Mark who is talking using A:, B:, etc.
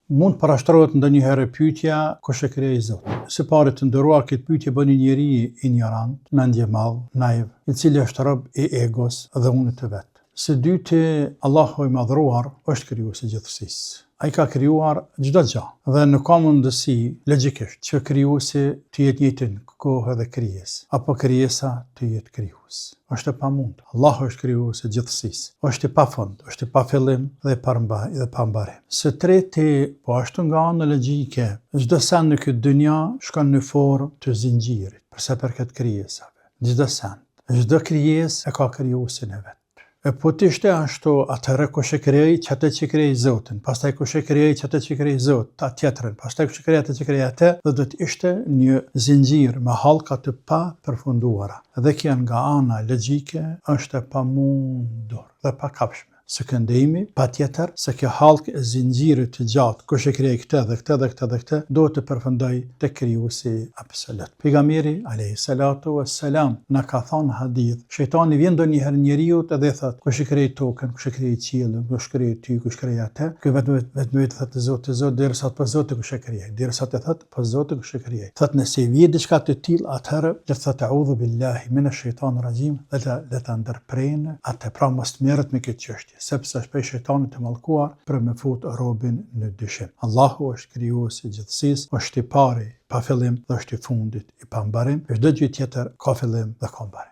A: Mund parashtrohet ndonjëherë pyetja kush e krijoi Zoti. Së pari të nderuar, këtë pyetje bën një njeri ignorant, mendje madh, naiv, i cili është rob i egos dhe unit të vet. Së dyti, Allahu i madhruar është krijuesi i gjithësisë. Ai ka krijuar çdo gjë dhe nuk ka mundësi logjikisht që krijuesi të jetë njëjtën kohë dhe krijesë, apo krijesa të jetë krijues. Është e pamundur. Allahu është krijuesi i gjithësisë. Është i pafund, është i pa fillim dhe pa mbarim. Së treti, po ashtu nga ana logjike, çdo send në këtë dynja shkon në formë të zinxhirit, përsa për këtë krijesave. Çdo send, çdo krijesë e ka krijuesin e vet. E po të ishte ashtu, atëherë kush e krijoi çatë që krijoi Zotin, pastaj kush e krijoi çatë që krijoi Zoti, ta tjetrën, pastaj kush e krijoi atë që krijoi atë, dhe do të ishte një zinxhir me hallka të papërfunduara. Dhe kjo nga ana logjike është e pamundur dhe pa kapshme. Së këndimi, pa tjetër, se kjo hallkë e zinxhirit të gjatë, kush e krijoi këtë dhe këtë dhe këtë dhe këtë, do të përfundoj te krijuesi absolut. Pejgamberi alayhi salatu wassalam na ka thënë hadith, shejtani vjen ndonjëherë njeriu dhe thot, kush e krijoi tokën, kush e krijoi qiellin, kush krijoi ty, kush krijoi atë, ky vetëm thotë Zoti, derisa po Zoti kush e krijoi, derisa të thotë po Zoti kush e krijoi. Thotë nëse vjen diçka të tillë, atëherë le të thotë a'udhu billahi minash shaitanir rajim, dhe ta ndërprerë atë, pra mos merret me këtë çështje, sepse është prej shejtanit të mallkuar për me fut robin në dyshim. Allahu është krijuesi i gjithësisë, është i pari pa fillim dhe është i fundit i pa mbarim. Çdo gjë tjetër ka fillim dhe ka mbarim.